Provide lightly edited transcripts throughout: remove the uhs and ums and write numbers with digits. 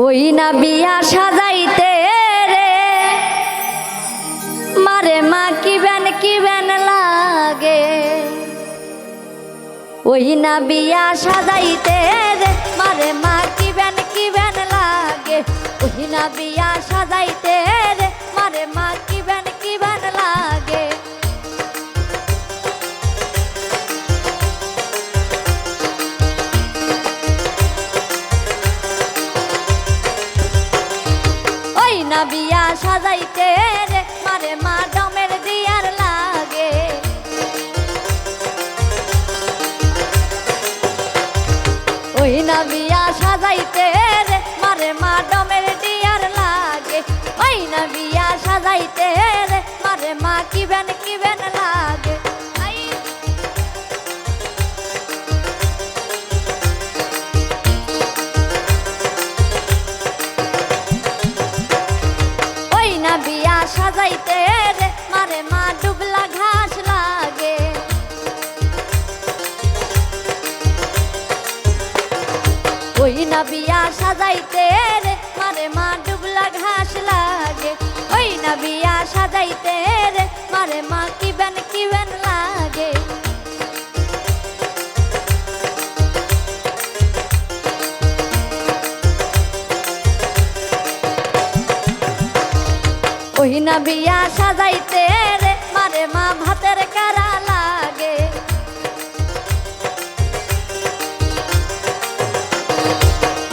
ওই না বিয়া সাজাইতে রে মারে মা কি বেন লাগে। ওই না বিয়া সাজাইতে রে মারে মা কি বেন লাগে। ওই না বিয়া সাজাইতে রে মারে মা কি বেন লাগে। ওই না বিয়া সাজাইতে রে মারে মা ডমের দিয়ার লাগে। ওই না বিয়া সাজাইতে রে মারে মা ডমের দিয়ার লাগে। ওই না বিয়া সাজাইতে রে মারে মা কি বেন লাগে। ওই না বিয়া সাজাইতে রে মারে মা ডুবলা ঘাস লাগে। ওই না বিয়া সাজাইতে রে মারে মা ডুবলা ঘাস লাগে। ওই না বিয়া সাজাইতে রে মারে মা কি বেন লাগে। ওই না বিয়া সাজাইতে রে মারে মা ভাতের কারা লাগে।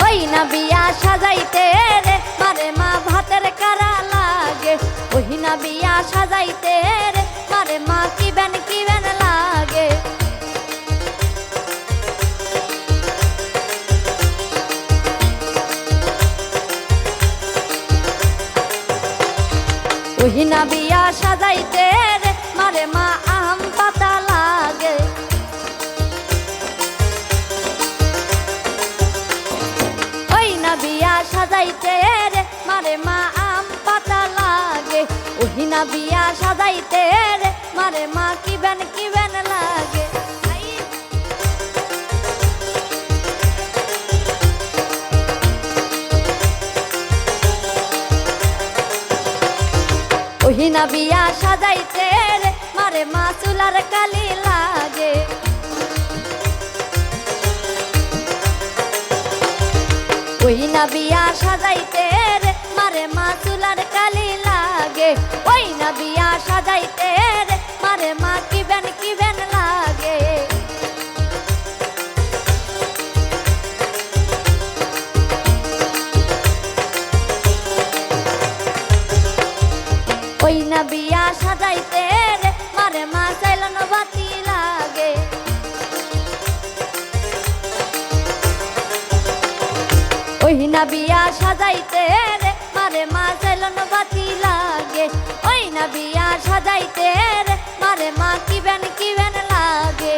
ওই না বিয়া সাজাইতে রে মারে মা ভাতের কারা লাগে। ওই না বিয়া সাজাইতে রে মারে মা কি বেন লাগে। ওই না বিয়া সাজাইতে রে মারে মা আম পাতা লাগে। ওই না বিয়া সাজাইতে রে মারে মা আম পাতা লাগে। ওই না বিয়া সাজাইতে রে মারে মা কি বেন লাগে। ওই না বিয়া সাজাইতে রে মারে মা চুলার কালি লাগে। ওই না বিয়া সাজাইতে রে মারে মা চুলার কালি লাগে। ওই না বিয়া সাজাইতে রে মারে মা কি বেন লাগে। ওই না বিয়া সাজাইতে রে মারে মা চাইলন বাতি লাগে। ওই না বিয়া সাজাইতে রে মারে মা চাইলন বাতি লাগে। ওই না বিয়া সাজাইতে রে মারে মা কি বেন লাগে।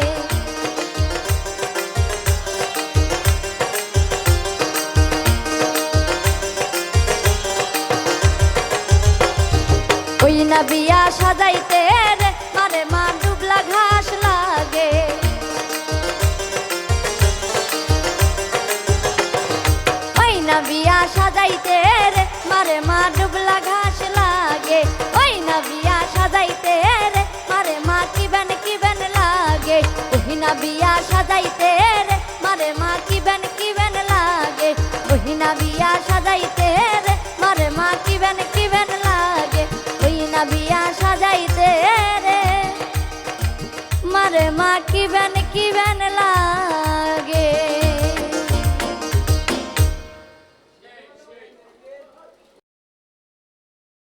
ওই না বিয়া সাজাইতে রে মারে মা ডুবলা ঘাস লাগে। ওই না বিয়া সাজাইতে রে মারে মা ডুবলা ঘাস লাগে। ওই না বিয়া সাজাইতে রে মারে মা কি বেন লাগে। ওই না বিয়া সাজাইতে রে মারে মা কি বেন লাগে। ওই না বিয়া সাজাইতে রে মারে মা কি বেন লাগে। ওই না বিয়া সাজাইতে রে মারে মা কি বেন লাগে।